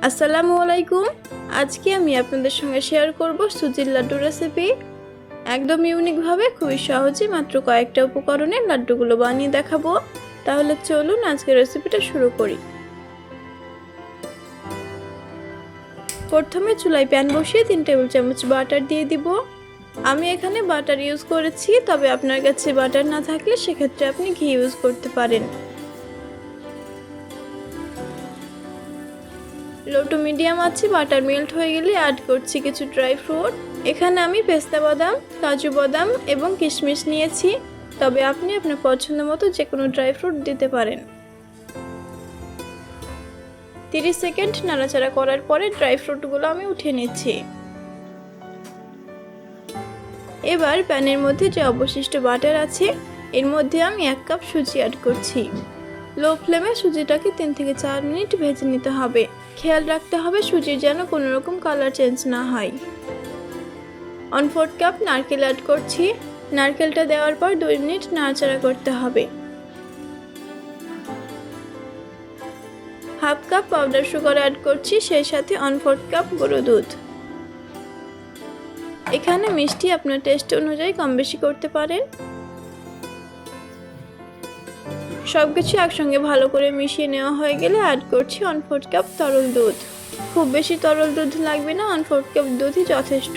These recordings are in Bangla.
আসসালামু আলাইকুম। আজকে আমি আপনাদের সঙ্গে শেয়ার করব সুজির লাড্ডু রেসিপি। একদম ইউনিকভাবে খুবই সহজে মাত্র কয়েকটা উপকরণে লাড্ডুগুলো বানিয়ে দেখাবো। তাহলে চলুন আজকের রেসিপিটা শুরু করি। প্রথমে চুলায় প্যান বসিয়ে 3 টেবিল চামচ বাটার দিয়ে দিব। আমি এখানে বাটার ইউজ করেছি, তবে আপনার কাছে বাটার না থাকলে সেক্ষেত্রে আপনি ঘি ইউজ করতে পারেন। লো টু মিডিয়াম আছে বাটার মেল্ট হয়ে গেলে অ্যাড করছি কিছু ড্রাই ফ্রুট। এখানে আমি পেস্তা বাদাম, কাজু বাদাম এবং কিশমিশ নিয়েছি, তবে আপনি আপনার পছন্দ মতো যে কোনো ড্রাই ফ্রুট দিতে পারেন। 30 সেকেন্ড নাড়াচাড়া করার পরে ড্রাই ফ্রুটগুলো আমি উঠিয়ে নিচ্ছি। এবার প্যানের মধ্যে যে অবশিষ্ট বাটার আছে এর মধ্যে আমি 1 কাপ সুজি অ্যাড করছি। লো ফ্লেমে সুজিটাকে 3 থেকে 4 মিনিট ভেজে নিতে হবে। খেয়াল রাখতে হবে সুজির যেন কোনো রকম কালার চেঞ্জ না হয়। 1/4 কাপ নারকেল অ্যাড করছি। নারকেলটা দেওয়ার পর 2 মিনিট নাড়াচাড়া করতে হবে। 1/2 কাপ পাউডার সুগার অ্যাড করছি, সেই সাথে 1/4 কাপ গুঁড়ো দুধ। এখানে মিষ্টি আপনার টেস্ট অনুযায়ী কম বেশি করতে পারেন। সবকিছু একসঙ্গে ভালো করে মিশিয়ে নেওয়া হয়ে গেলে অ্যাড করছি 1/4 কাপ তরল দুধ। খুব বেশি তরল দুধ লাগবে না, 1/4 কাপ দুধই যথেষ্ট।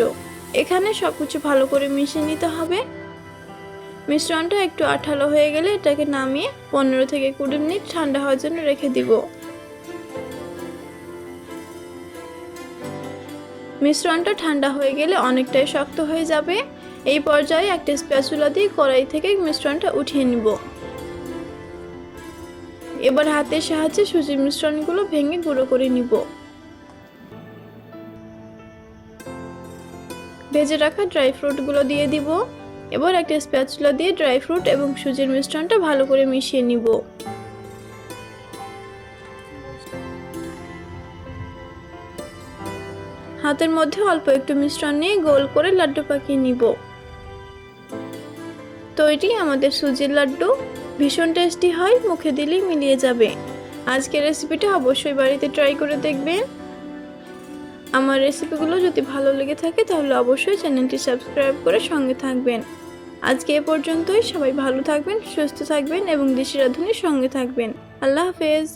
এখানে সবকিছু ভালো করে মিশিয়ে নিতে হবে। মিশ্রণটা একটু আঠালো হয়ে গেলে এটাকে নামিয়ে 15 থেকে 20 মিনিট ঠান্ডা হওয়ার জন্য রেখে দিব। মিশ্রণটা ঠান্ডা হয়ে গেলে অনেকটাই শক্ত হয়ে যাবে। এই পর্যায়ে একটা স্প্যাচুলা দিয়ে কড়াই থেকে মিশ্রণটা উঠিয়ে নিব। এবার হাতের সাহায্যে সুজির মিশ্রণগুলো ভেঙে গুঁড়ো করে নিব। ভেজে রাখা ড্রাই ফ্রুটগুলো দিয়ে দিব। এবার একটা স্প্যাচুলা দিয়ে ড্রাই ফ্রুট এবং সুজির মিশ্রণটা ভালো করে মিশিয়ে নিব। হাতের মধ্যে অল্প একটু মিশ্রণ নিয়ে গোল করে লাড্ডু পাকিয়ে নিব। তৈরি আমাদের সুজির লাড্ডু। ভীষণ টেস্টি হয়, মুখে দিলেই মিলিয়ে যাবে। আজকের রেসিপিটা অবশ্যই বাড়িতে ট্রাই করে দেখবেন। আমার রেসিপিগুলো যদি ভালো লেগে থাকে তাহলে অবশ্যই চ্যানেলটি সাবস্ক্রাইব করে সঙ্গে থাকবেন। আজকে এ পর্যন্তই। সবাই ভালো থাকবেন, সুস্থ থাকবেন এবং দেশি রাঁধুনির সঙ্গে থাকবেন। আল্লাহ হাফেজ।